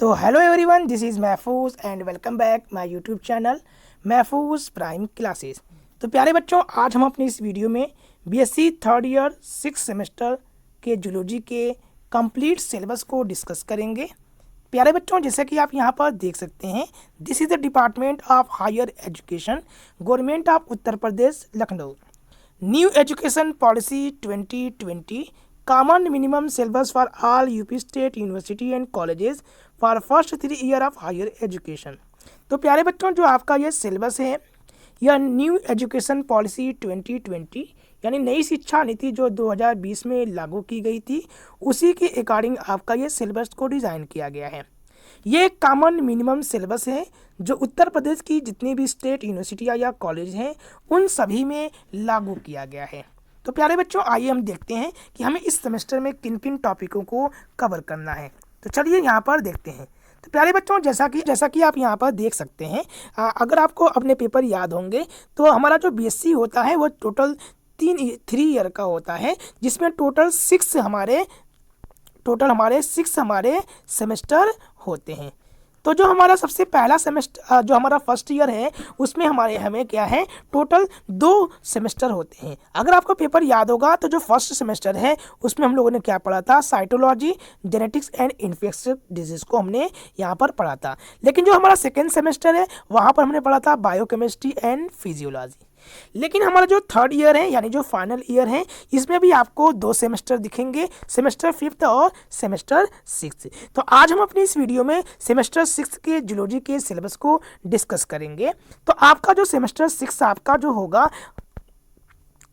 तो hello everyone, this is महफूज and welcome back my YouTube channel महफूज prime classes. तो प्यारे बच्चों, आज हम अपनी इस वीडियो में बीएससी थर्ड ईयर 6 सेमेस्टर के जूलॉजी के कंप्लीट सिलेबस को डिस्कस करेंगे। प्यारे बच्चों, जैसे कि आप यहाँ पर देख सकते हैं, this is the department of higher education, government of Uttar Pradesh, Lucknow. New education policy 2020, common minimum syllabus for all UP state university and colleges for first 3 year of higher education. तो प्यारे बच्चों, जो आपका ये सिलेबस है, यह न्यू एजुकेशन पॉलिसी 2020 यानी नई शिक्षा नीति जो 2020 में लागू की गई थी, उसी के अकॉर्डिंग आपका ये सिलेबस को डिज़ाइन किया गया है। ये एक कॉमन मिनिमम सिलेबस है जो उत्तर प्रदेश की जितनी भी स्टेट यूनिवर्सिटियाँ या कॉलेज हैं, उन सभी में लागू किया गया है। तो प्यारे बच्चों, आइए हम देखते हैं कि हमें इस सेमेस्टर में किन किन टॉपिकों को कवर करना है। तो चलिए यहाँ पर देखते हैं। तो प्यारे बच्चों, जैसा कि आप यहाँ पर देख सकते हैं, अगर आपको अपने पेपर याद होंगे तो हमारा जो बीएससी होता है वो टोटल 3 ईयर का होता है, जिसमें टोटल 6 हमारे सेमेस्टर होते हैं। तो जो हमारा सबसे पहला सेमेस्टर, जो हमारा फर्स्ट ईयर है, उसमें हमें क्या है, टोटल 2 सेमेस्टर होते हैं। अगर आपको पेपर याद होगा तो जो फर्स्ट सेमेस्टर है उसमें हम लोगों ने क्या पढ़ा था, cytology, genetics and infectious disease को हमने यहाँ पर पढ़ा था। लेकिन जो हमारा सेकेंड सेमेस्टर है वहाँ पर हमने पढ़ा था बायोकेमिस्ट्री एंड फिजियोलॉजी। लेकिन हमारा जो थर्ड ईयर है यानी जो फाइनल ईयर है, इसमें भी आपको 2 सेमेस्टर दिखेंगे, सेमेस्टर 5th और सेमेस्टर 6th। तो आज हम अपनी इस वीडियो में सेमेस्टर 6 के जूलॉजी के सिलेबस को डिस्कस करेंगे। तो आपका जो सेमेस्टर 6 आपका जो होगा,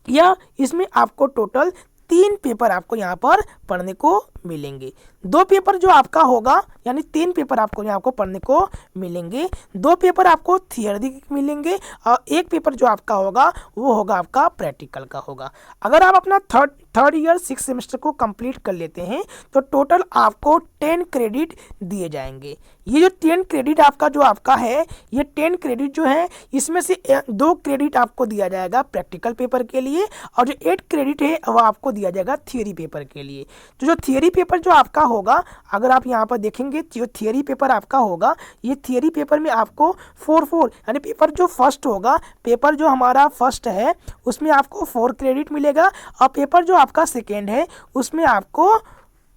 या इसमें आपको टोटल 3 पेपर आपको यहाँ पर पढ़ने को मिलेंगे। 2 पेपर जो आपका होगा, यानी 3 पेपर आपको यहाँ को पढ़ने को मिलेंगे। 2 पेपर आपको थियरी मिलेंगे और 1 पेपर जो आपका होगा वो होगा आपका प्रैक्टिकल का होगा। अगर आप अपना थर्ड ईयर 6 सेमेस्टर को कंप्लीट कर लेते हैं तो टोटल आपको 10 क्रेडिट दिए जाएंगे। ये जो 10 क्रेडिट आपका है, ये 10 क्रेडिट जो है, इसमें से 2 क्रेडिट आपको दिया जाएगा प्रैक्टिकल पेपर के लिए, और जो 8 क्रेडिट है वह आपको दिया जाएगा थियरी पेपर के लिए। तो जो थियरी पेपर जो आपका होगा, अगर आप यहाँ पर देखेंगे, जो थियरी पेपर आपका होगा, ये थियरी पेपर में आपको 4 यानी पेपर जो फर्स्ट होगा, पेपर जो हमारा फर्स्ट है उसमें आपको 4 क्रेडिट मिलेगा, और पेपर जो आपका सेकेंड है उसमें आपको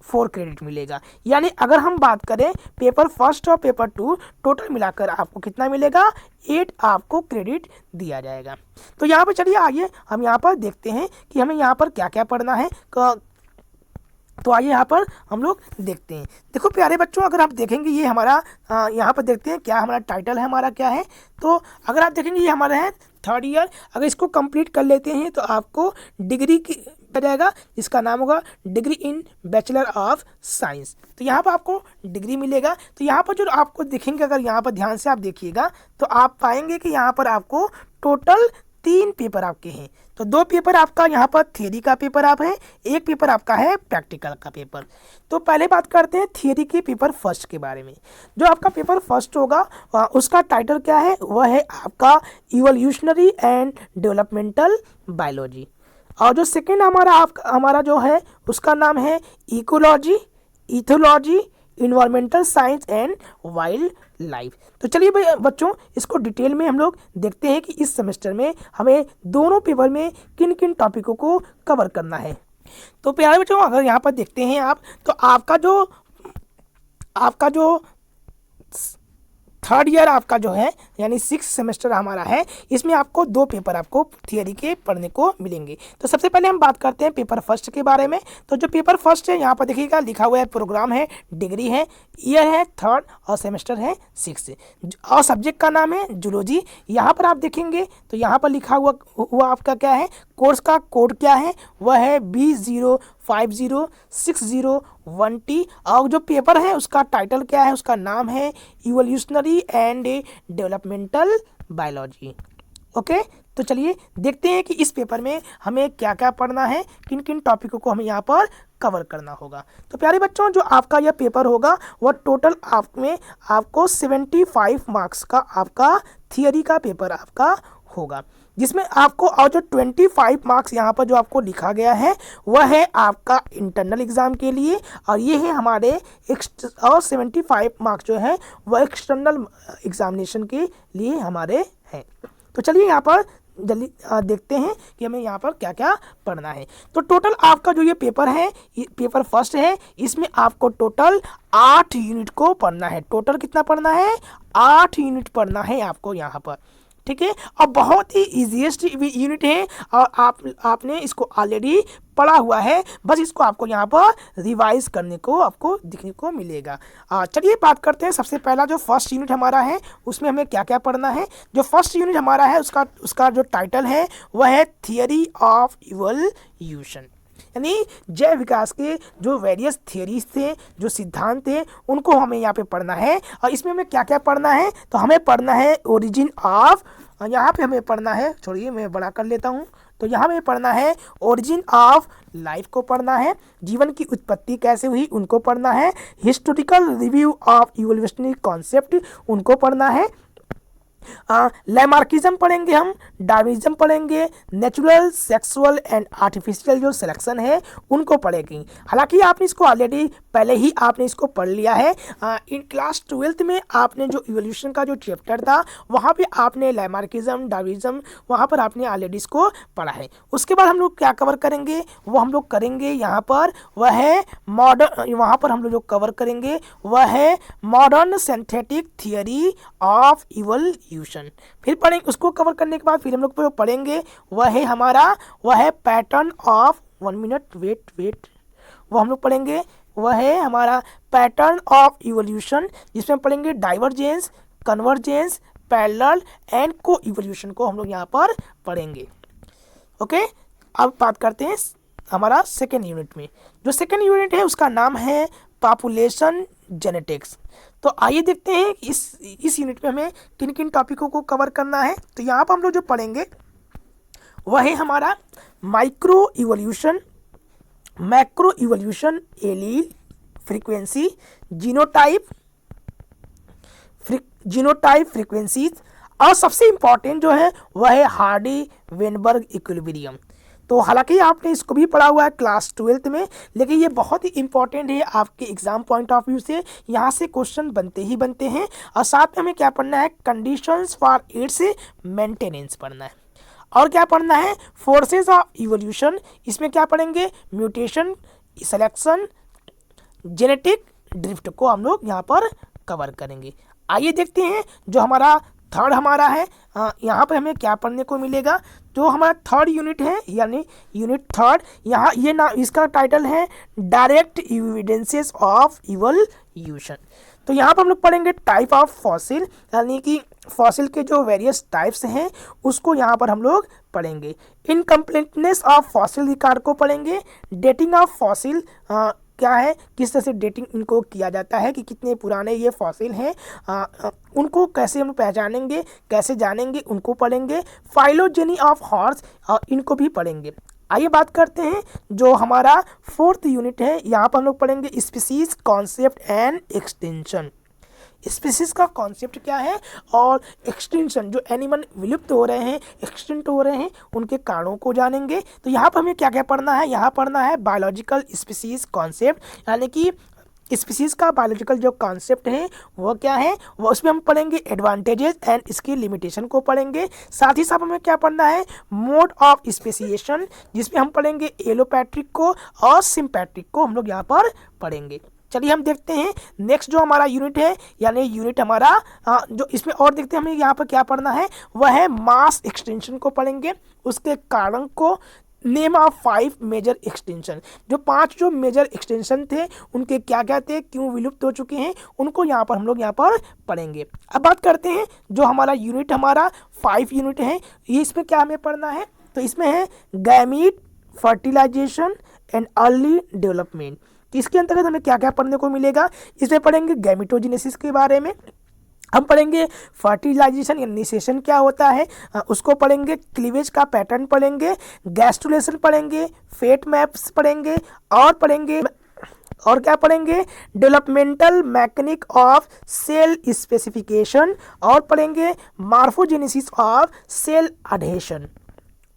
4 क्रेडिट मिलेगा। यानी अगर हम बात करें पेपर फर्स्ट और पेपर 2, टोटल मिलाकर आपको कितना मिलेगा, 8 आपको क्रेडिट दिया जाएगा। तो यहाँ पर चलिए आइए हम यहाँ पर देखते हैं कि हमें यहाँ पर क्या क्या पढ़ना है। तो आइए यहाँ पर हम लोग देखते हैं। देखो प्यारे बच्चों, अगर आप देखेंगे ये हमारा यहाँ पर देखते हैं क्या हमारा टाइटल है, हमारा क्या है। तो अगर आप देखेंगे ये हमारा है थर्ड ईयर। अगर इसको कंप्लीट कर लेते हैं तो आपको डिग्री की जाएगा, जिसका नाम होगा degree in bachelor of science. तो यहाँ पर आपको डिग्री मिलेगा। तो यहाँ पर जो आपको देखेंगे, अगर यहाँ पर ध्यान से आप देखिएगा तो आप पाएंगे कि यहाँ पर आपको टोटल 3 पेपर आपके हैं। तो 2 पेपर आपका यहाँ पर थियरी का पेपर आप है, 1 पेपर आपका है प्रैक्टिकल का पेपर। तो पहले बात करते हैं थियरी के पेपर फर्स्ट के बारे में। जो आपका पेपर फर्स्ट होगा उसका टाइटल क्या है, वह है आपका इवोल्यूशनरी एंड डेवलपमेंटल बायोलॉजी। और जो सेकेंड हमारा जो है उसका नाम है ecology, ethology, environmental science and wild life. तो चलिए भाई बच्चों, इसको डिटेल में हम लोग देखते हैं कि इस सेमेस्टर में हमें दोनों पेपर में किन किन टॉपिकों को कवर करना है। तो प्यारे बच्चों, अगर यहाँ पर देखते हैं आप, तो आपका जो थर्ड ईयर आपका जो है यानी 6 सेमेस्टर हमारा है, इसमें आपको 2 पेपर आपको थियरी के पढ़ने को मिलेंगे। तो सबसे पहले हम बात करते हैं पेपर फर्स्ट के बारे में। तो जो पेपर फर्स्ट है, यहाँ पर देखिएगा लिखा हुआ है प्रोग्राम है, डिग्री है, ईयर है थर्ड और सेमेस्टर है 6, और सब्जेक्ट का नाम है जूलॉजी। यहाँ पर आप देखेंगे तो यहाँ पर लिखा हुआ आपका क्या है, कोर्स का कोड क्या है, वह है B050601T। और जो पेपर है उसका टाइटल क्या है, उसका नाम है evolutionary and developmental biology. Okay, तो चलिए देखते हैं कि इस पेपर में हमें क्या क्या पढ़ना है, किन किन टॉपिकों को हमें यहाँ पर कवर करना होगा। तो प्यारे बच्चों, जो आपका यह पेपर होगा वह टोटल आपको 75 मार्क्स का आपका थियरी का पेपर आपका होगा। जिसमें आपको और जो 25 मार्क्स यहाँ पर जो आपको लिखा गया है वह है आपका इंटरनल एग्ज़ाम के लिए, और ये है हमारे और 75 मार्क्स जो है वह एक्सटर्नल एग्जामिनेशन के लिए हमारे हैं। तो चलिए यहाँ पर जल्दी देखते हैं कि हमें यहाँ पर क्या क्या पढ़ना है। तो टोटल आपका जो ये पेपर है, ये पेपर फर्स्ट है, इसमें आपको टोटल 8 यूनिट को पढ़ना है। टोटल कितना पढ़ना है? 8 यूनिट पढ़ना है आपको यहाँ पर, ठीक है। और बहुत ही ईजीएस्ट यूनिट है और आपने इसको ऑलरेडी पढ़ा हुआ है, बस इसको आपको यहाँ पर रिवाइज करने को आपको दिखने को मिलेगा। चलिए बात करते हैं। सबसे पहला जो फर्स्ट यूनिट हमारा है उसमें हमें क्या क्या पढ़ना है। जो फर्स्ट यूनिट हमारा है उसका जो टाइटल है वह है थियरी ऑफ इवोल्यूशन, यानी जैव विकास के जो वेरियस थियरीज थे, जो सिद्धांत थे, उनको हमें यहाँ पे पढ़ना है। और इसमें हमें क्या क्या पढ़ना है? तो हमें पढ़ना है ओरिजिन ऑफ, यहाँ पे हमें पढ़ना है, छोड़िए मैं बड़ा कर लेता हूँ, तो यहाँ में पढ़ना है ओरिजिन ऑफ लाइफ को पढ़ना है, जीवन की उत्पत्ति कैसे हुई उनको पढ़ना है, historical review of evolutionary concept उनको पढ़ना है, लैमार्किज्म पढ़ेंगे, हम डार्विनिज्म पढ़ेंगे, नेचुरल, सेक्सुअल एंड आर्टिफिशियल जो सिलेक्शन है उनको पढ़ेंगे। हालांकि आपने इसको ऑलरेडी पहले ही आपने इसको पढ़ लिया है। इन क्लास 12th में आपने जो इवोल्यूशन का जो चैप्टर था वहाँ पे आपने लैमार्किज्म, डार्विनिज्म वहाँ पर आपने ऑलरेडी इसको पढ़ा है। उसके बाद हम लोग क्या कवर करेंगे? वो हम लोग करेंगे यहाँ पर वह है मॉडर्न, वहाँ पर हम लोग जो कवर करेंगे वह है modern synthetic theory of evolution. फिर पढ़ेंगे, उसको कवर करने के बाद फिर हम लोग जो पढ़ेंगे वह है हमारा वह है पैटर्न ऑफ 1 मिनट वेट वो हम लोग पढ़ेंगे, वह है हमारा पैटर्न ऑफ इवोल्यूशन, जिसमें पढ़ेंगे डाइवर्जेंस, कन्वर्जेंस, पैरेलल एंड को इवोल्यूशन को हम लोग यहाँ पर पढ़ेंगे। ओके, अब बात करते हैं हमारा सेकेंड यूनिट में। जो सेकेंड यूनिट है उसका नाम है पॉपुलेशन जेनेटिक्स। तो आइए देखते हैं इस यूनिट में हमें किन किन टॉपिकों को कवर करना है। तो यहाँ पर हम लोग जो पढ़ेंगे वह है हमारा micro evolution, macro evolution, allele, frequency, genotype frequencies, और सबसे इम्पॉर्टेंट जो है वह है हार्डी वेनबर्ग इक्विलिब्रियम। तो हालांकि आपने इसको भी पढ़ा हुआ है क्लास 12th में, लेकिन ये बहुत ही इंपॉर्टेंट है आपके एग्जाम पॉइंट ऑफ व्यू से, यहाँ से क्वेश्चन बनते ही बनते हैं। और साथ में हमें क्या पढ़ना है? कंडीशंस फॉर इट्स मेंटेनेंस पढ़ना है। और क्या पढ़ना है? फोर्सेस ऑफ इवोल्यूशन, इसमें क्या पढ़ेंगे? म्यूटेशन, सिलेक्शन, जेनेटिक ड्रिफ्ट को हम लोग यहाँ पर कवर करेंगे। आइए देखते हैं जो हमारा थर्ड हमारा है, यहाँ पर हमें क्या पढ़ने को मिलेगा। जो हमारा थर्ड यूनिट है यानी यूनिट थर्ड, यहाँ ये ना इसका टाइटल है डायरेक्ट एविडेंसेस ऑफ इवोल्यूशन। तो यहाँ पर हम लोग पढ़ेंगे टाइप ऑफ फॉसिल, यानी कि फॉसिल के जो वेरियस टाइप्स हैं उसको यहाँ पर हम लोग पढ़ेंगे। इनकम्प्लीटनेस ऑफ फॉसिल रिकॉर्ड को पढ़ेंगे। डेटिंग ऑफ फॉसिल क्या है, किस तरह से डेटिंग इनको किया जाता है कि कितने पुराने ये फॉसिल हैं, उनको कैसे हम पहचानेंगे, कैसे जानेंगे, उनको पढ़ेंगे। फाइलोजेनी ऑफ हॉर्स, इनको भी पढ़ेंगे। आइए बात करते हैं जो हमारा फोर्थ यूनिट है, यहाँ पर हम लोग पढ़ेंगे species concept and extension. Species का कॉन्सेप्ट क्या है और एक्सटेंशन, जो एनिमल विलुप्त हो रहे हैं, एक्सटिंक्ट हो रहे हैं, उनके कारणों को जानेंगे। तो यहाँ पर हमें क्या क्या पढ़ना है? यहाँ पढ़ना है बायोलॉजिकल स्पीसीज कॉन्सेप्ट, यानी कि स्पीसीज का बायोलॉजिकल जो कॉन्सेप्ट है वो क्या है, वो उसमें हम पढ़ेंगे एडवांटेजेस एंड इसकी लिमिटेशन को पढ़ेंगे। साथ ही साथ हमें क्या पढ़ना है? मोड ऑफ स्पेसिएशन, जिसमें हम पढ़ेंगे एलोपैट्रिक को और सिम्पैट्रिक को हम लोग यहाँ पर पढ़ेंगे। चलिए हम देखते हैं नेक्स्ट जो हमारा यूनिट है, यानी यूनिट हमारा जो इसमें और देखते हैं हमें यहाँ पर क्या पढ़ना है, वह है मास एक्सटेंशन को पढ़ेंगे, उसके कारण को, नेम ऑफ 5 मेजर एक्सटेंशन, जो 5 जो मेजर एक्सटेंशन थे उनके क्या क्या थे, क्यों विलुप्त हो चुके हैं, उनको यहाँ पर हम लोग यहाँ पर पढ़ेंगे। अब बात करते हैं जो हमारा यूनिट हमारा 5 यूनिट है, ये इसमें क्या हमें पढ़ना है। तो इसमें है gamete, fertilization and early development. इसके अंतर्गत हमें क्या क्या पढ़ने को मिलेगा? इसमें पढ़ेंगे गैमेटोजेनेसिस के बारे में, हम पढ़ेंगे फर्टिलाइजेशन या निषेचन क्या होता है उसको पढ़ेंगे, क्लीवेज का पैटर्न पढ़ेंगे, गैस्ट्रुलेशन पढ़ेंगे, फेट मैप्स पढ़ेंगे, और पढ़ेंगे और क्या पढ़ेंगे, developmental mechanic of cell specification, और पढ़ेंगे morphogenesis of cell adhesion.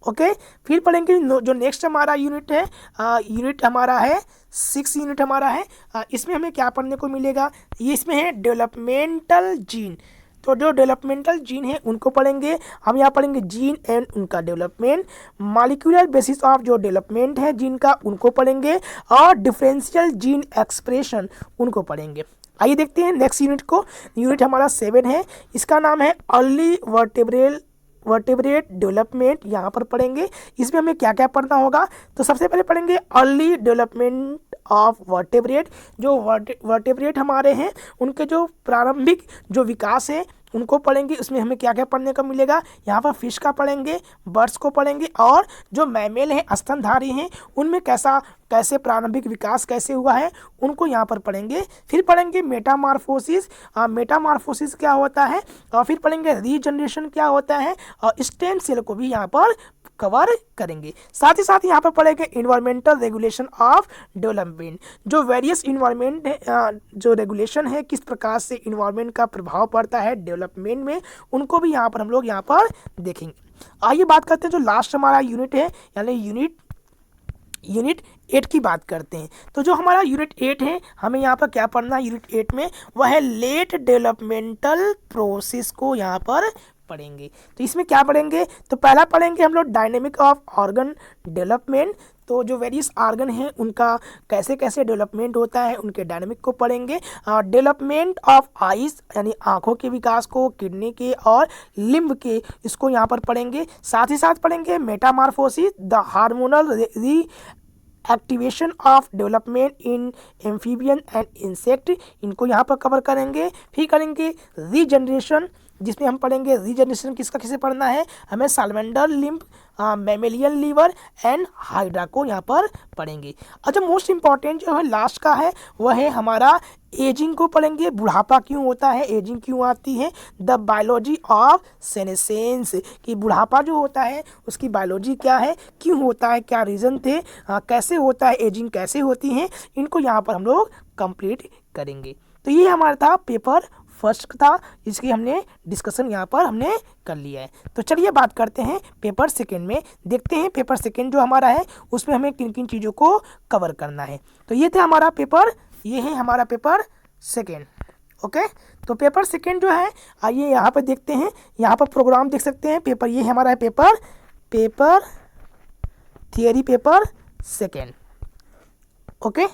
Okay, फिर पढ़ेंगे जो नेक्स्ट हमारा यूनिट है, यूनिट हमारा है 6 यूनिट हमारा है। इसमें हमें क्या पढ़ने को मिलेगा, ये इसमें है डेवलपमेंटल जीन। तो जो डेवलपमेंटल जीन है उनको पढ़ेंगे हम, यहाँ पढ़ेंगे जीन एंड उनका डेवलपमेंट, मॉलिक्यूलर बेसिस ऑफ जो डेवलपमेंट है जीन का उनको पढ़ेंगे, और डिफरेंशियल जीन एक्सप्रेशन उनको पढ़ेंगे। आइए देखते हैं नेक्स्ट यूनिट को। यूनिट हमारा 7 है, इसका नाम है अर्ली वर्टेब्रेट डेवलपमेंट। यहाँ पर पढ़ेंगे, इसमें हमें क्या क्या पढ़ना होगा। तो सबसे पहले पढ़ेंगे अर्ली डेवलपमेंट ऑफ वर्टेब्रेट। जो वर्टेब्रेट हमारे हैं उनके जो प्रारंभिक जो विकास है उनको पढ़ेंगे। उसमें हमें क्या क्या पढ़ने को मिलेगा, यहाँ पर फिश का पढ़ेंगे, बर्ड्स को पढ़ेंगे, और जो मैमेल हैं स्तनधारी हैं उनमें कैसे प्रारंभिक विकास कैसे हुआ है उनको यहाँ पर पढ़ेंगे। फिर पढ़ेंगे मेटामॉर्फोसिस, मेटामॉर्फोसिस क्या होता है, और फिर पढ़ेंगे रीजनरेशन क्या होता है, और स्टेम सेल को भी यहाँ पर कवर करेंगे। साथ ही साथ यहाँ पर पढ़ेंगे इन्वायरमेंटल रेगुलेशन ऑफ डेवलपमेंट। जो वेरियस इन्वायरमेंट जो रेगुलेशन है, किस प्रकार से इन्वायरमेंट का प्रभाव पड़ता है डेवलपमेंट में, उनको भी यहाँ पर हम लोग यहाँ पर देखेंगे। आइए बात करते हैं जो लास्ट हमारा यूनिट है, यानी यूनिट 8 की बात करते हैं। तो जो हमारा यूनिट 8 है, हमें यहाँ पर क्या पढ़ना है यूनिट 8 में, वह है लेट डेवलपमेंटल प्रोसेस को यहाँ पर पढ़ेंगे। तो इसमें क्या पढ़ेंगे, तो पहला पढ़ेंगे हम लोग डायनेमिक ऑफ ऑर्गन डेवलपमेंट। तो जो वेरियस ऑर्गन हैं उनका कैसे कैसे डेवलपमेंट होता है उनके डायनेमिक को पढ़ेंगे। डेवलपमेंट ऑफ आइज यानी आँखों के विकास को, किडनी के और लिम्ब के, इसको यहाँ पर पढ़ेंगे। साथ ही साथ पढ़ेंगे Metamorphosis, the hormonal activation of development in amphibian and insect, इनको यहाँ पर कवर करेंगे। फिर करेंगे रीजनरेशन, जिसमें हम पढ़ेंगे रीजनरेशन किसका किसे पढ़ना है, हमें salamander limb, mammalian liver and hydra को यहाँ पर पढ़ेंगे। अच्छा, मोस्ट इंपॉर्टेंट जो है लास्ट का है वह है हमारा एजिंग को पढ़ेंगे। बुढ़ापा क्यों होता है, एजिंग क्यों आती है, द बायोलॉजी ऑफ सेनेसेंस, कि बुढ़ापा जो होता है उसकी बायोलॉजी क्या है, क्यों होता है, क्या रीज़न थे, कैसे होता है, एजिंग कैसे होती है, इनको यहाँ पर हम लोग कंप्लीट करेंगे। तो ये हमारा था पेपर फर्स्ट था, इसकी हमने डिस्कशन यहाँ पर हमने कर लिया है। तो चलिए बात करते हैं पेपर सेकेंड में, देखते हैं पेपर सेकेंड जो हमारा है उसमें हमें किन किन चीज़ों को कवर करना है। तो ये था हमारा पेपर, ये है हमारा पेपर सेकेंड। ओके, तो पेपर सेकेंड जो है, आइए यहाँ पर देखते हैं, यहाँ पर प्रोग्राम देख सकते हैं। पेपर ये हमारा है paper theory paper second. Okay,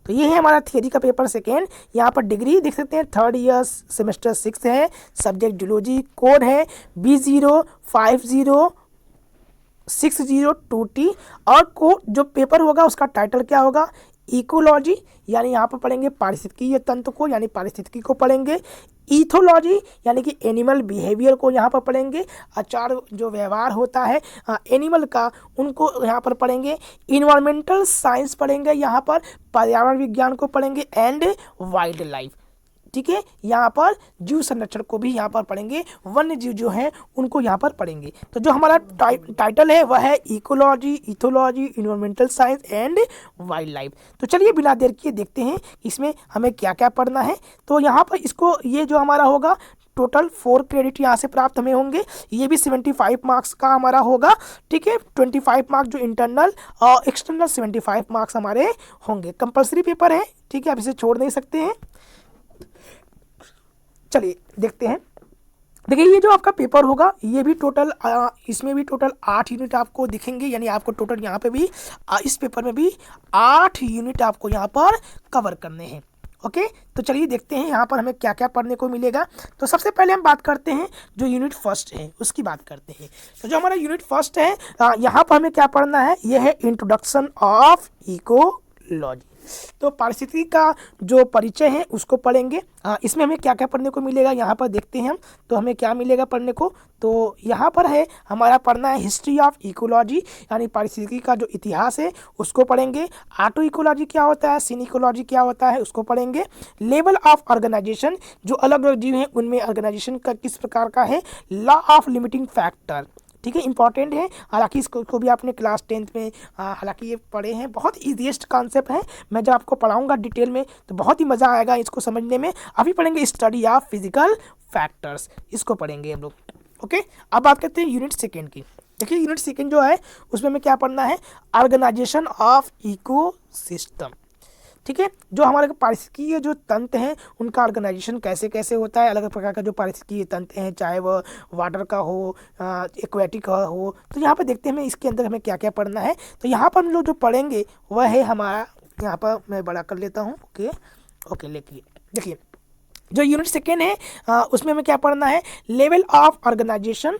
तो ये है हमारा थियरी का पेपर सेकेंड। यहाँ पर डिग्री देख सकते हैं, 3rd ईयर सेमेस्टर 6 है, सब्जेक्ट जूलॉजी, कोड है B050602T, और कोड जो पेपर होगा उसका टाइटल क्या होगा, इकोलॉजी, यानी यहाँ पर पढ़ेंगे पारिस्थितिकीय तंत्र को, यानी पारिस्थितिकी को पढ़ेंगे। ईथोलॉजी यानी कि एनिमल बिहेवियर को यहाँ पर पढ़ेंगे, आचार जो व्यवहार होता है एनिमल का, उनको यहाँ पर पढ़ेंगे। इन्वायरमेंटल साइंस पढ़ेंगे, यहाँ पर पर्यावरण विज्ञान को पढ़ेंगे, एंड वाइल्ड लाइफ, ठीक है। यहाँ पर जीव संरक्षण को भी यहाँ पर पढ़ेंगे, वन्य जीव जो हैं उनको यहाँ पर पढ़ेंगे। तो जो हमारा टाइटल है वह है ecology, ethology, environmental science and wild life. तो चलिए बिना देर किए देखते हैं इसमें हमें क्या क्या पढ़ना है। तो यहाँ पर इसको ये जो हमारा होगा टोटल 4 क्रेडिट यहाँ से प्राप्त हमें होंगे, ये भी 75 मार्क्स का हमारा होगा, ठीक है। 25 मार्क्स जो इंटरनल और एक्सटर्नल 75 मार्क्स हमारे होंगे। कंपल्सरी पेपर है, ठीक है, आप इसे छोड़ नहीं सकते हैं। चलिए देखते हैं। देखिए ये जो आपका पेपर होगा ये भी टोटल इसमें भी टोटल 8 यूनिट आपको दिखेंगे, यानी आपको टोटल यहाँ पे भी इस पेपर में भी 8 यूनिट आपको यहाँ पर कवर करने हैं। ओके, तो चलिए देखते हैं यहाँ पर हमें क्या क्या पढ़ने को मिलेगा। तो सबसे पहले हम बात करते हैं जो यूनिट फर्स्ट है उसकी बात करते हैं। तो जो हमारा यूनिट फर्स्ट है यहाँ पर हमें क्या पढ़ना है, यह है इंट्रोडक्शन ऑफ इकोलॉजी। तो पारिस्थितिकी का जो परिचय है उसको पढ़ेंगे। इसमें हमें क्या क्या पढ़ने को मिलेगा यहाँ पर देखते हैं हम। तो हमें क्या मिलेगा पढ़ने को, तो यहाँ पर है हमारा पढ़ना है हिस्ट्री ऑफ इकोलॉजी, यानी पारिस्थितिकी का जो इतिहास है उसको पढ़ेंगे। ऑटो इकोलॉजी क्या होता है, सिन इकोलॉजी क्या होता है उसको पढ़ेंगे। लेवल ऑफ ऑर्गेनाइजेशन, जो अलग अलग जीव हैं उनमें ऑर्गेनाइजेशन का किस प्रकार का है। लॉ ऑफ लिमिटिंग फैक्टर, ठीक है, इंपॉर्टेंट है। हालांकि इसको भी आपने क्लास 10th में हालांकि ये पढ़े हैं, बहुत ईजीएस्ट कॉन्सेप्ट है। मैं जब आपको पढ़ाऊंगा डिटेल में तो बहुत ही मज़ा आएगा इसको समझने में। अभी पढ़ेंगे स्टडी ऑफ फिजिकल फैक्टर्स, इसको पढ़ेंगे हम लोग। ओके, अब बात करते हैं यूनिट सेकेंड की। देखिए यूनिट सेकेंड जो है उसमें हमें क्या पढ़ना है, ऑर्गेनाइजेशन ऑफ इकोसिस्टम। ठीक है, जो हमारे पारिस्थितिकीय जो तंत्र हैं उनका ऑर्गेनाइजेशन कैसे कैसे होता है, अलग अलग प्रकार का जो पारिस्थितिकीय तंत्र हैं, चाहे वह वाटर का हो, एक्वेटिक का हो। तो यहाँ पर देखते हैं हमें इसके अंदर हमें क्या क्या पढ़ना है। तो यहाँ पर हम लोग जो पढ़ेंगे वह है हमारा, यहाँ पर मैं बड़ा कर लेता हूँ। ओके लेकिन देखिए जो यूनिट सेकेंड है उसमें हमें क्या पढ़ना है, लेवल ऑफ ऑर्गेनाइजेशन।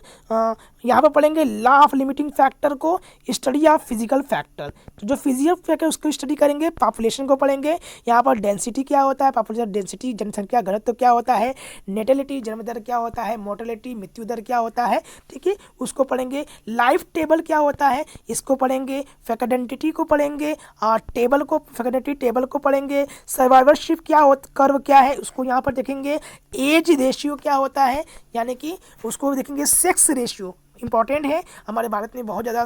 यहाँ पर पढ़ेंगे लॉ ऑफ लिमिटिंग फैक्टर को, स्टडी ऑफ फिजिकल फैक्टर। तो जो फिजिकल फैक्टर उसको स्टडी करेंगे, पॉपुलेशन को पढ़ेंगे। यहाँ पर डेंसिटी क्या होता है, पॉपुलेशन डेंसिटी, जनसंख्या घनत्व क्या होता है, नेटेलिटी जन्म दर क्या होता है, मोर्टेलिटी मृत्यु दर क्या होता है। ठीक है, उसको पढ़ेंगे। लाइफ टेबल क्या होता है, इसको पढ़ेंगे। फैकल्टेटिविटी को पढ़ेंगे और टेबल को, फैकल्टेटिव टेबल को पढ़ेंगे। सर्वाइवरशिप क्या होता, कर्व क्या है उसको यहाँ पर देखेंगे। एज रेशियो क्या होता है, यानी कि उसको देखेंगे। सेक्स रेशियो इंपॉर्टेंट है, हमारे भारत में बहुत ज़्यादा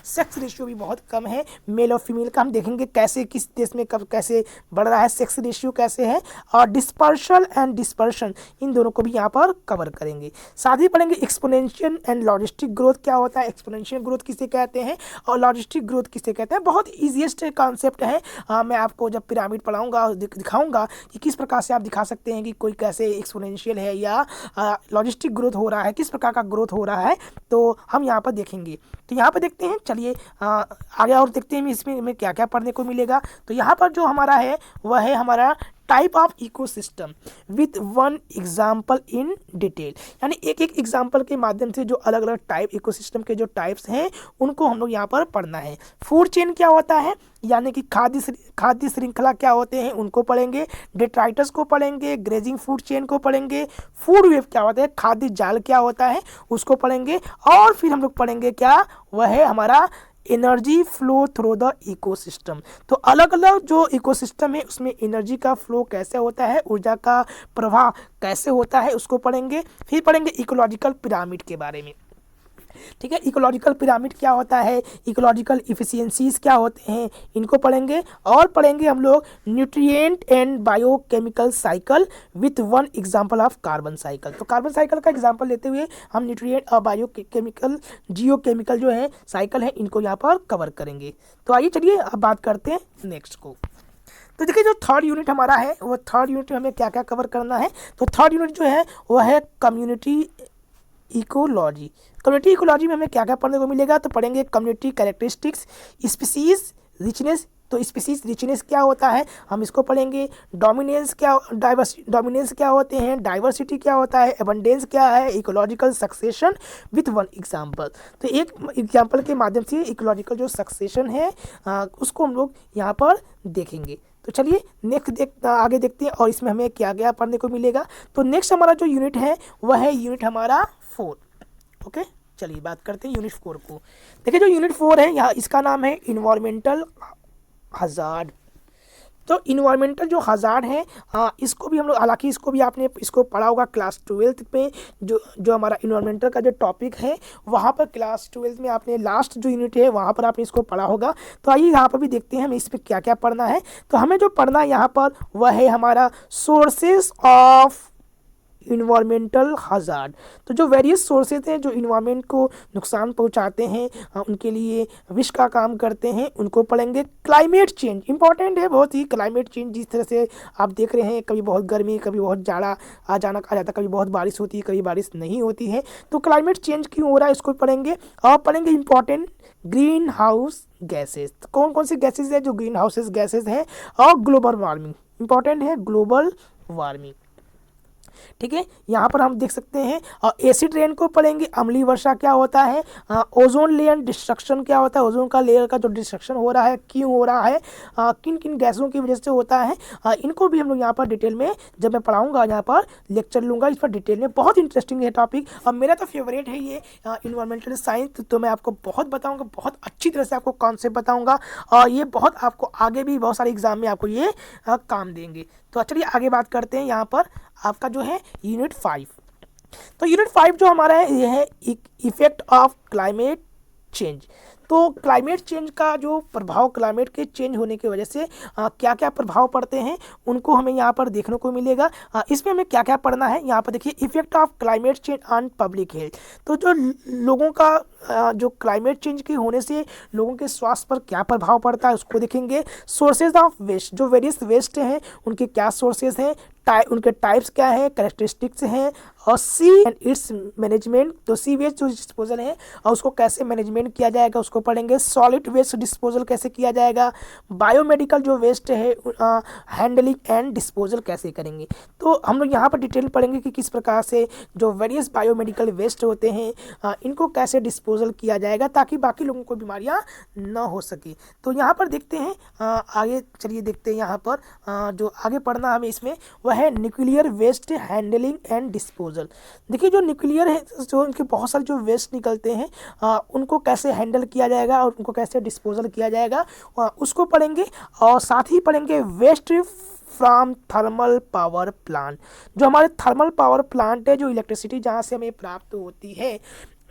सेक्स रेशियो भी बहुत कम है, मेल और फीमेल का। हम देखेंगे कैसे किस देश में कब कैसे बढ़ रहा है, सेक्स रेशियो कैसे है। और डिस्पर्शन एंड डिस्पर्शन, इन दोनों को भी यहाँ पर कवर करेंगे। साथ ही पढ़ेंगे एक्सपोनेंशियल एंड लॉजिस्टिक ग्रोथ क्या होता है, एक्सपोनेंशियल ग्रोथ किसे कहते हैं और लॉजिस्टिक ग्रोथ किसे कहते हैं। बहुत ईजीएस्ट कॉन्सेप्ट है। मैं आपको जब पिरामिड पढ़ाऊँगा दिखाऊँगा कि किस प्रकार से आप दिखा सकते हैं कि कोई कैसे एक्सपोनेंशियल है या लॉजिस्टिक ग्रोथ हो रहा है, किस प्रकार का ग्रोथ हो रहा है, तो हम यहाँ पर देखेंगे। तो यहाँ पर देखते हैं, चलिए आगे और देखते हैं इसमें हमें क्या क्या पढ़ने को मिलेगा। तो यहाँ पर जो हमारा है वह है हमारा type of ecosystem with one example in detail, यानी एक एक एग्जाम्पल के माध्यम से जो अलग अलग टाइप इकोसिस्टम के जो टाइप्स हैं उनको हम लोग यहाँ पर पढ़ना है। फूड चेन क्या होता है, यानी कि खाद्य श्रृंखला क्या होते हैं उनको पढ़ेंगे। डेट्राइटस को पढ़ेंगे, ग्रेजिंग फूड चेन को पढ़ेंगे। फूड वेब क्या होता है, खाद्य जाल क्या होता है उसको पढ़ेंगे। और फिर हम लोग पढ़ेंगे क्या, वह है हमारा energy flow through the ecosystem. तो अलग अलग जो इकोसिस्टम है उसमें एनर्जी का फ्लो कैसे होता है, ऊर्जा का प्रवाह कैसे होता है उसको पढ़ेंगे। फिर पढ़ेंगे इकोलॉजिकल पिरामिड के बारे में। ठीक है, इकोलॉजिकल पिरामिड क्या होता है, इकोलॉजिकल इफिशियंसीज क्या होते हैं, इनको पढ़ेंगे। और पढ़ेंगे हम लोग nutrient and biochemical cycle with one example of carbon cycle. तो कार्बन साइकिल का एग्जांपल लेते हुए हम न्यूट्रिएंट और बायोकेमिकल, जियोकेमिकल जो है साइकिल है, इनको यहाँ पर कवर करेंगे। तो आइए चलिए अब बात करते हैं नेक्स्ट को। तो देखिए जो थर्ड यूनिट हमारा है वो थर्ड यूनिट में हमें क्या क्या कवर करना है। तो थर्ड यूनिट जो है वह है कम्युनिटी इकोलॉजी। कम्युनिटी इकोलॉजी में हमें क्या क्या पढ़ने को मिलेगा, तो पढ़ेंगे कम्युनिटी कैरेक्टरिस्टिक्स, स्पीसीज रिचनेस। तो स्पीसीज रिचनेस क्या होता है हम इसको पढ़ेंगे। डोमिनेंस क्या होते हैं, डाइवर्सिटी क्या होता है, एबंडेंस क्या है, ecological succession with one example. तो एक एग्जाम्पल के माध्यम से इकोलॉजिकल जो सक्सेशन है उसको हम लोग यहाँ पर देखेंगे। तो चलिए नेक्स्ट आगे देखते हैं और इसमें हमें क्या क्या पढ़ने को मिलेगा। तो नेक्स्ट हमारा जो यूनिट है वह है यूनिट हमारा 4। ओके, चलिए बात करते हैं यूनिट 4 को। देखिए जो यूनिट 4 है यहाँ इसका नाम है इन्वायरमेंटल हजार्ड। तो इन्वायरमेंटल जो हजार्ड है इसको भी हम लोग, हालांकि इसको भी आपने इसको पढ़ा होगा क्लास 12th में। जो हमारा इन्वायरमेंटल का जो टॉपिक है वहाँ पर क्लास 12th में आपने लास्ट जो यूनिट है वहाँ पर आपने इसको पढ़ा होगा। तो आइए यहाँ पर भी देखते हैं हमें इसमें क्या क्या पढ़ना है। तो हमें जो पढ़ना है यहाँ पर वह है हमारा सोर्सेस ऑफ इन्वायरमेंटल हजार्ड। तो जो वेरियस सोर्सेज हैं जो इन्वायरमेंट को नुकसान पहुंचाते हैं, उनके लिए विष का काम करते हैं, उनको पढ़ेंगे। क्लाइमेट चेंज इंपॉर्टेंट है बहुत ही। क्लाइमेट चेंज जिस तरह से आप देख रहे हैं, कभी बहुत गर्मी, कभी बहुत जाड़ा अचानक आ जाता, कभी बहुत बारिश होती है, कभी बारिश नहीं होती है। तो क्लाइमेट चेंज क्यों हो रहा है इसको पढ़ेंगे। और पढ़ेंगे इंपॉर्टेंट ग्रीन हाउस गैसेज। कौन कौन सी गैसेज है जो ग्रीन हाउसेज गैसेज हैं। और ग्लोबल वार्मिंग इंपॉर्टेंट है, ग्लोबल वार्मिंग। ठीक है, यहाँ पर हम देख सकते हैं। और एसिड रेन को पढ़ेंगे, अम्लीय वर्षा क्या होता है, ओजोन लेयर डिस्ट्रक्शन क्या होता है, ओजोन का लेयर का जो डिस्ट्रक्शन हो रहा है क्यों हो रहा है, किन किन गैसों की वजह से होता है, इनको भी हम लोग यहाँ पर डिटेल में जब मैं पढ़ाऊँगा यहाँ पर लेक्चर लूँगा इस पर डिटेल में। बहुत इंटरेस्टिंग है टॉपिक और मेरा तो फेवरेट है ये इन्वायरमेंटल साइंस। तो मैं आपको बहुत बताऊँगा, बहुत अच्छी तरह से आपको कॉन्सेप्ट बताऊँगा और ये बहुत आपको आगे भी बहुत सारे एग्जाम में आपको ये काम देंगे। तो चलिए आगे बात करते हैं। यहाँ पर आपका जो है यूनिट 5। तो यूनिट 5 जो हमारा है ये है इफेक्ट ऑफ क्लाइमेट चेंज। तो क्लाइमेट चेंज का जो प्रभाव, क्लाइमेट के चेंज होने की वजह से क्या क्या प्रभाव पड़ते हैं उनको हमें यहाँ पर देखने को मिलेगा। इसमें हमें क्या क्या पढ़ना है, यहाँ पर देखिए effect of climate change on public health. तो जो लोगों का जो क्लाइमेट चेंज के होने से लोगों के स्वास्थ्य पर क्या प्रभाव पड़ता है उसको देखेंगे। सोर्सेज ऑफ वेस्ट, जो वेरियस वेस्ट हैं उनके क्या सोर्सेज हैं, उनके टाइप्स क्या है, कैरेक्टरिस्टिक्स हैं, और सी एंड इट्स मैनेजमेंट। तो सी वेस्ट जो डिस्पोजल है और उसको कैसे मैनेजमेंट किया जाएगा उसको पढ़ेंगे। सॉलिड वेस्ट डिस्पोजल कैसे किया जाएगा, बायोमेडिकल जो वेस्ट है हैंडलिंग एंड डिस्पोजल कैसे करेंगे। तो हम लोग यहाँ पर डिटेल पढ़ेंगे कि किस प्रकार से जो वेरियस बायोमेडिकल वेस्ट होते हैं इनको कैसे डिस्पोजल किया जाएगा ताकि बाकी लोगों को बीमारियाँ न हो सके। तो यहाँ पर देखते हैं आगे, चलिए देखते हैं यहाँ पर जो आगे पढ़ना हमें इसमें वह है nuclear waste handling and disposal. देखिए जो न्यूक्लियर है, जो उनके बहुत सारे जो वेस्ट निकलते हैं उनको कैसे हैंडल किया जाएगा और उनको कैसे डिस्पोजल किया जाएगा उसको पढ़ेंगे। और साथ ही पढ़ेंगे waste from thermal power plant. जो हमारे थर्मल पावर प्लांट है, जो इलेक्ट्रिसिटी जहाँ से हमें प्राप्त होती है,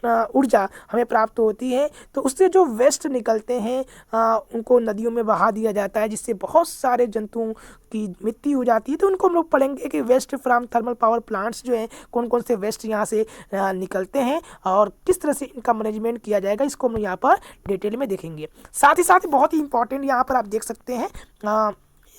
ऊर्जा हमें प्राप्त होती है, तो उससे जो वेस्ट निकलते हैं उनको नदियों में बहा दिया जाता है जिससे बहुत सारे जंतुओं की मृत्यु हो जाती है। तो उनको हम लोग पढ़ेंगे कि waste from thermal power plants जो हैं कौन कौन से वेस्ट यहाँ से निकलते हैं और किस तरह से इनका मैनेजमेंट किया जाएगा, इसको हम यहाँ पर डिटेल में देखेंगे। साथ ही बहुत ही इंपॉर्टेंट यहाँ पर आप देख सकते हैं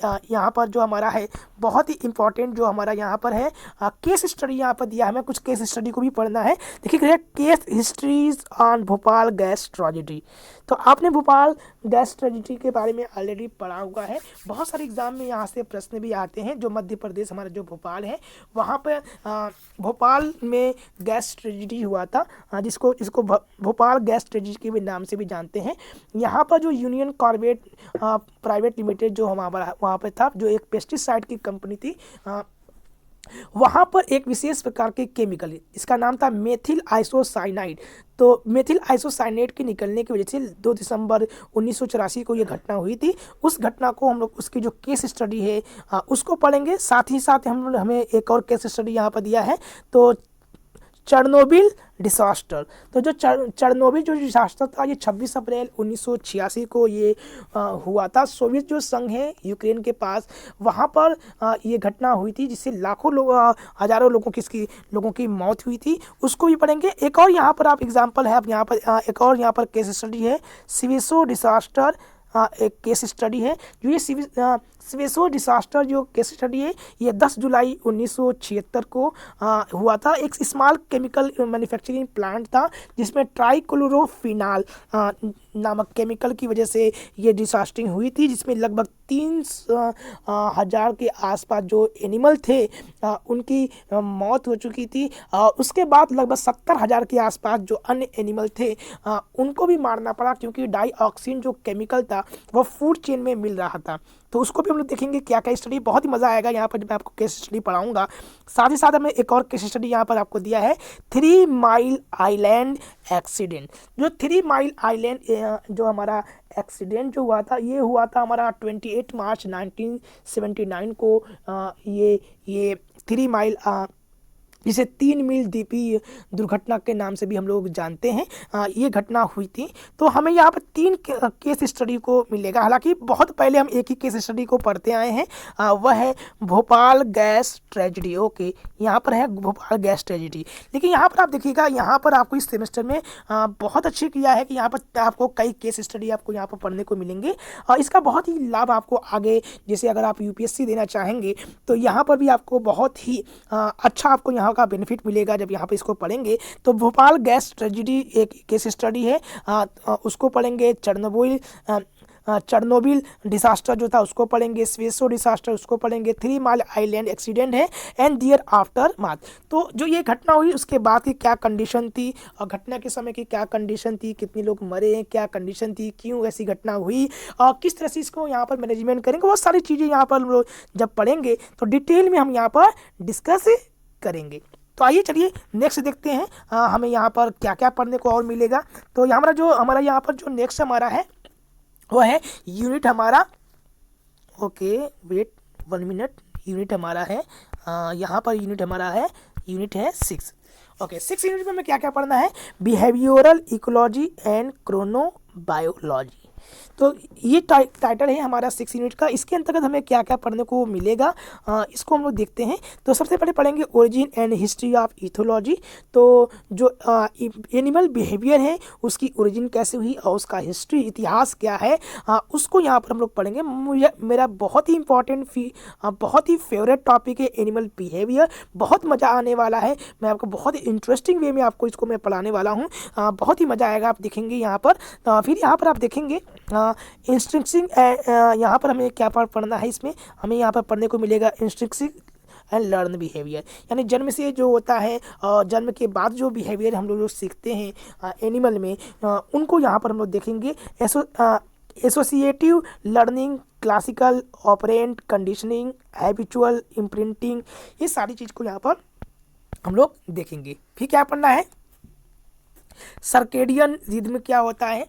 यहाँ पर जो हमारा है बहुत ही इंपॉर्टेंट जो हमारा यहाँ पर है केस स्टडी यहाँ पर दिया है। हमें कुछ केस स्टडी को भी पढ़ना है। देखिए case histories on Bhopal gas tragedy. तो आपने भोपाल गैस ट्रेजेडी के बारे में ऑलरेडी पढ़ा हुआ है। बहुत सारे एग्जाम में यहाँ से प्रश्न भी आते हैं। जो मध्य प्रदेश हमारा जो भोपाल है वहाँ पर भोपाल में गैस ट्रेजेडी हुआ था इसको भोपाल गैस ट्रेजेडी के भी नाम से भी जानते हैं। यहाँ पर जो यूनियन कार्बाइड प्राइवेट लिमिटेड जो हमारा वहाँ पे था, जो एक पेस्टिसाइड की कंपनी थी, वहाँ पर एक विशेष प्रकार के केमिकल, इसका नाम था मेथिल आइसोसाइनाइड। तो मेथिल आइसोसाइनेट के निकलने की वजह से 2 दिसंबर 1984 को ये घटना हुई थी। उस घटना को हम लोग उसकी जो केस स्टडी है उसको पढ़ेंगे। साथ ही साथ हमें एक और केस स्टडी यहाँ पर दिया है, तो चेरनोबिल डिसास्टर। तो जो चेरनोबिल जो डिसास्टर था ये 26 अप्रैल 1986 को ये हुआ था। सोवियत जो संघ है यूक्रेन के पास, वहाँ पर ये घटना हुई थी जिससे लाखों लोग, हजारों लोगों की मौत हुई थी। उसको भी पढ़ेंगे। एक और यहाँ पर आप एग्जाम्पल है, आप यहाँ पर एक और यहाँ पर केस स्टडी है, सिवेसो डिसास्टर एक केस स्टडी है। जो ये सिवेसो डिसास्टर जो केस स्टडी है ये 10 जुलाई 1976 को हुआ था। एक स्मॉल केमिकल मैन्युफैक्चरिंग प्लांट था जिसमें ट्राइक्लोरोफिनाल नामक केमिकल की वजह से ये डिसास्टरिंग हुई थी, जिसमें लगभग 3,000 के आसपास जो एनिमल थे उनकी मौत हो चुकी थी। उसके बाद लगभग 70,000 के आसपास जो अन्य एनिमल थे उनको भी मारना पड़ा क्योंकि डाइऑक्सिन जो केमिकल था वो फूड चेन में मिल रहा था। तो उसको भी हम लोग देखेंगे क्या क्या स्टडी, बहुत ही मज़ा आएगा यहाँ पर जब मैं आपको केस स्टडी पढ़ाऊँगा। साथ ही साथ हमें एक और केस स्टडी यहाँ पर आपको दिया है, 3 माइल आइलैंड एक्सीडेंट। जो 3 माइल आइलैंड जो हमारा एक्सीडेंट जो हुआ था ये हुआ था हमारा 28 मार्च 1979 को। ये 3 माइल जिसे 3 मील द्वीपीय दुर्घटना के नाम से भी हम लोग जानते हैं, ये घटना हुई थी। तो हमें यहाँ पर 3 केस स्टडी को मिलेगा। हालांकि बहुत पहले हम एक ही केस स्टडी को पढ़ते आए हैं, वह है भोपाल गैस ट्रेजेडी। ओके, यहाँ पर है भोपाल गैस ट्रेजेडी। लेकिन यहाँ पर आप देखिएगा, यहाँ पर आपको इस सेमेस्टर में बहुत अच्छे किया है कि यहाँ पर आपको कई केस स्टडी आपको यहाँ पर पढ़ने को मिलेंगे और इसका बहुत ही लाभ आपको आगे, जैसे अगर आप यूपीएससी देना चाहेंगे तो यहाँ पर भी आपको बहुत ही अच्छा आपको यहाँ का बेनिफिट मिलेगा जब यहाँ पे इसको पढ़ेंगे। तो भोपाल गैस ट्रेजेडी एक केस स्टडी है, उसको पढ़ेंगे। चेरनोबिल डिसास्टर जो था उसको पढ़ेंगे। स्वेसो डिसास्टर उसको पढ़ेंगे। 3 माइल आइलैंड एक्सीडेंट है एंड देयर आफ्टर माथ। तो जो ये घटना हुई उसके बाद की क्या कंडीशन थी और घटना के समय की क्या कंडीशन थी, कितने लोग मरे हैं, क्या कंडीशन थी, क्यों ऐसी घटना हुई और किस तरह से इसको यहाँ पर मैनेजमेंट करेंगे, बहुत सारी चीज़ें यहाँ पर हम लोग जब पढ़ेंगे तो डिटेल में हम यहाँ पर डिस्कस करेंगे। तो आइए चलिए नेक्स्ट देखते हैं हमें यहाँ पर क्या क्या पढ़ने को और मिलेगा। तो हमारा यहाँ पर जो नेक्स्ट हमारा है वो है यूनिट हमारा, ओके वेट 1 मिनट, यूनिट हमारा है यहाँ पर यूनिट हमारा है यूनिट है 6। ओके, 6 यूनिट में हमें क्या क्या पढ़ना है? Behavioural ecology and chronobiology. तो ये टाइटल है हमारा 6 यूनिट का। इसके अंतर्गत हमें क्या क्या पढ़ने को मिलेगा, इसको हम लोग देखते हैं। तो सबसे पहले पढ़ेंगे origin and history of ethology. तो जो एनिमल बिहेवियर है उसकी ओरिजिन कैसे हुई और उसका हिस्ट्री, इतिहास क्या है, उसको यहाँ पर हम लोग पढ़ेंगे। मेरा बहुत ही इंपॉर्टेंट बहुत ही फेवरेट टॉपिक है एनिमल बिहेवियर। बहुत मज़ा आने वाला है। मैं आपको बहुत ही इंटरेस्टिंग वे में आपको इसको मैं पढ़ाने वाला हूँ। बहुत ही मज़ा आएगा, आप देखेंगे यहाँ पर। फिर यहाँ पर आप देखेंगे इंस्ट्रिंसिंग, यहाँ पर हमें क्या पढ़ना है? इसमें हमें यहाँ पर पढ़ने को मिलेगा इंस्ट्रिंसिंग एंड लर्न बिहेवियर, यानी जन्म से जो होता है और जन्म के बाद जो बिहेवियर हम लोग जो सीखते हैं एनिमल में, उनको यहाँ पर हम लोग देखेंगे। Associative learning, classical operant conditioning, habitual imprinting, ये सारी चीज़ को यहाँ पर हम लोग देखेंगे। फिर क्या पढ़ना है? सर्केडियन रिदम क्या होता है,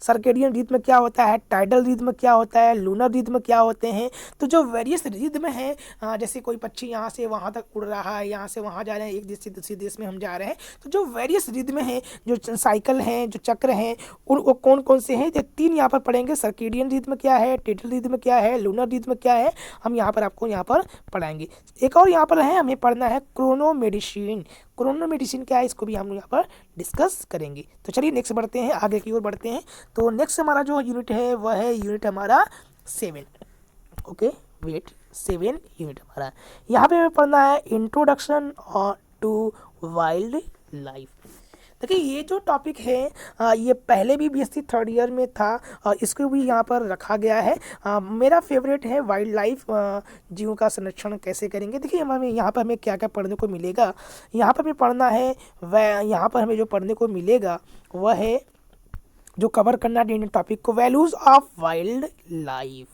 सर्केडियन रिदम क्या होता है, टाइडल रिदम क्या होता है, लूनर रिदम क्या होते हैं। तो जो वेरियस रिदम है, जैसे कोई पक्षी यहाँ से वहाँ तक उड़ रहा है, यहाँ से वहाँ जा रहे हैं, एक देश से दूसरे देश में हम जा रहे हैं। तो जो वेरियस रिदम है, जो साइकिल हैं, जो चक्र हैं, वो कौन कौन से हैं? तो 3 यहाँ पर पढ़ेंगे। सर्केडियन रिदम क्या है, टाइडल रिदम क्या है, लूनर रिदम क्या है, हम यहाँ पर आपको यहाँ पर पढ़ाएंगे। एक और यहाँ पर है, हमें पढ़ना है क्रोनोमेडिसिन। क्रोनोमेडिसिन क्या है, इसको भी हम यहाँ पर डिस्कस करेंगे। तो चलिए नेक्स्ट बढ़ते हैं, आगे की ओर बढ़ते हैं। तो नेक्स्ट हमारा जो यूनिट है वह है यूनिट हमारा 7। ओके वेट, 7 यूनिट हमारा। यहाँ पे हमें पढ़ना है इंट्रोडक्शन टू वाइल्ड लाइफ। देखिए ये जो टॉपिक है ये पहले भी बीएससी 3rd ईयर में था और इसको भी यहाँ पर रखा गया है। मेरा फेवरेट है वाइल्ड लाइफ, जीवों का संरक्षण कैसे करेंगे। देखिए हमें यहाँ पर हमें क्या क्या पढ़ने को मिलेगा। यहाँ पर हमें पढ़ना है यहाँ पर हमें जो पढ़ने को मिलेगा वह है, जो कवर करना है टॉपिक को, वैल्यूज़ ऑफ वाइल्ड लाइफ।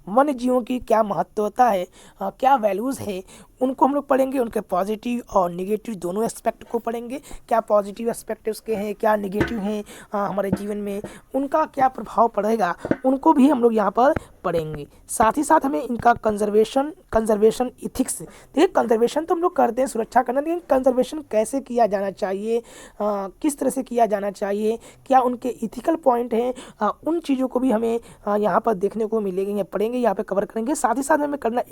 वन्य जीवों की क्या महत्वता है, क्या वैल्यूज़ है, उनको हम लोग पढ़ेंगे। उनके पॉजिटिव और निगेटिव दोनों एस्पेक्ट को पढ़ेंगे। क्या पॉजिटिव एस्पेक्ट उसके हैं, क्या निगेटिव हैं हमारे जीवन में, उनका क्या प्रभाव पड़ेगा, उनको भी हम लोग यहाँ पर पढ़ेंगे। साथ ही साथ हमें इनका कंजर्वेशन इथिक्स। देखिए कंजर्वेशन तो हम लोग करते हैं, सुरक्षा करना, लेकिन कंजर्वेशन कैसे किया जाना चाहिए, किस तरह से किया जाना चाहिए, क्या उनके इथिकल पॉइंट हैं, उन चीज़ों को भी हमें यहाँ पर देखने को मिलेंगे या पढ़ेंगे, यहाँ पे कवर करेंगे। साथ ही साथ हमें करना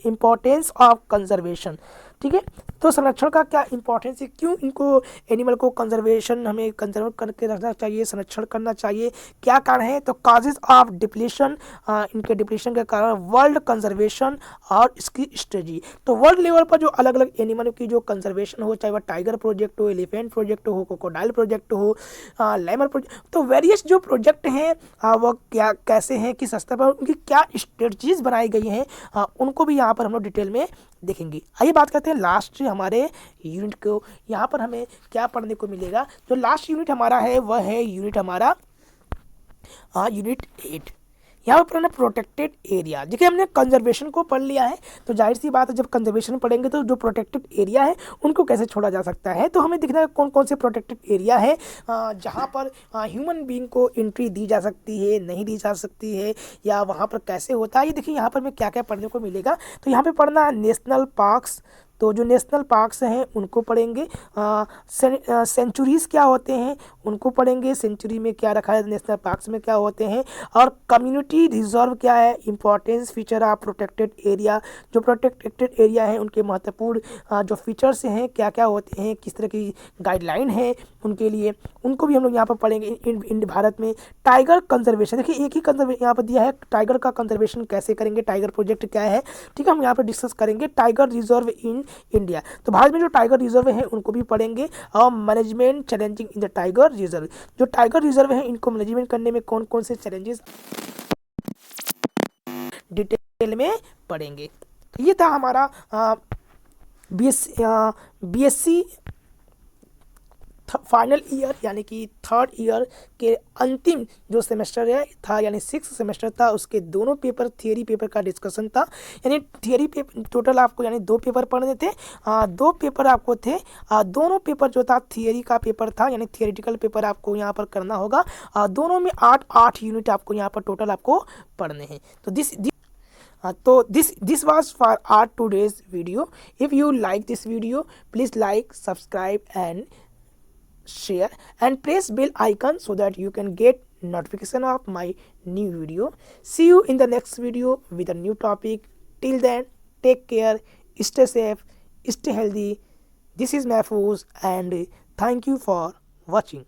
इम्पोर्टेंस ऑफ कंजर्वेशन। ठीक है, तो संरक्षण का क्या इंपॉर्टेंस है, क्यों इनको एनिमल को कंजर्वेशन हमें कंजर्व करके रखना चाहिए, संरक्षण करना चाहिए, क्या कारण है। तो काजेज ऑफ डिप्लीशन, इनके डिप्लीशन के कारण, वर्ल्ड कंजर्वेशन और इसकी स्ट्रेटजी। तो वर्ल्ड लेवल पर जो अलग अलग एनिमल की जो कंजर्वेशन हो, चाहे वह टाइगर प्रोजेक्ट हो, एलिफेंट प्रोजेक्ट हो, क्रोकोडाइल प्रोजेक्ट हो, लेमर प्रोजेक्ट, तो वेरियस जो प्रोजेक्ट हैं वह क्या कैसे हैं, किस स्तर पर, उनकी क्या स्ट्रेटजीज बनाई गई हैं, उनको भी यहाँ पर हम लोग डिटेल में देखेंगे। आइए बात करते हैं लास्ट हमारे यूनिट को। यहाँ पर हमें क्या पढ़ने को मिलेगा। जो लास्ट यूनिट हमारा है वह है यूनिट हमारा यूनिट 8। यहाँ पर पढ़ना प्रोटेक्टेड एरिया। देखिए हमने कंजर्वेशन को पढ़ लिया है, तो जाहिर सी बात है जब कंजर्वेशन पढ़ेंगे तो जो प्रोटेक्टेड एरिया है उनको कैसे छोड़ा जा सकता है। तो हमें देखना है कौन कौन से प्रोटेक्टेड एरिया है जहाँ पर ह्यूमन बीइंग को एंट्री दी जा सकती है, नहीं दी जा सकती है, या वहाँ पर कैसे होता है। ये देखिए यहाँ पर हमें क्या क्या पढ़ने को मिलेगा। तो यहाँ पर पढ़ना है नेशनल पार्क्स। तो जो नेशनल पार्क्स हैं उनको पढ़ेंगे। सेंचुरीज़ क्या होते हैं उनको पढ़ेंगे, सेंचुरी में क्या रखा है, नेशनल पार्क्स में क्या होते हैं, और कम्युनिटी रिजर्व क्या है, importance feature of protected area. जो प्रोटेक्टेड एरिया है उनके महत्वपूर्ण जो फीचर्स हैं क्या क्या होते हैं, किस तरह की गाइडलाइन है उनके लिए, उनको भी हम लोग यहाँ पर पढ़ेंगे। इन भारत में टाइगर कंजर्वेशन, देखिए एक ही कंजर्वेशन यहाँ पर दिया है, टाइगर का कंजर्वेशन कैसे करेंगे, टाइगर प्रोजेक्ट क्या है। ठीक है, हम यहाँ पर डिस्कस करेंगे। टाइगर रिजर्व इन इंडिया, तो भारत में जो टाइगर रिजर्व है उनको भी पढ़ेंगे। और management challenging in the tiger reserve, जो टाइगर रिजर्व है इनको मैनेजमेंट करने में कौन कौन से चैलेंजेस डिटेल में पढ़ेंगे। तो ये था हमारा बीएससी फाइनल ईयर यानी कि 3rd ईयर के अंतिम जो सेमेस्टर है था, यानी 6th सेमेस्टर था, उसके दोनों पेपर थियरी पेपर का डिस्कशन था। यानी थियरी पेपर टोटल आपको यानी 2 पेपर पढ़ने थे, 2 पेपर आपको थे। दोनों पेपर जो था थियरी का पेपर था, यानी थियरिटिकल पेपर आपको यहाँ पर करना होगा। दोनों में 8 यूनिट आपको यहाँ पर टोटल आपको पढ़ने हैं। तो तो this was for our today's video. If you like this video, please like, subscribe and share and press bell icon so that you can get notification of my new video. See you in the next video with a new topic. Till then, take care, stay safe, stay healthy. This is Mahfouz and thank you for watching.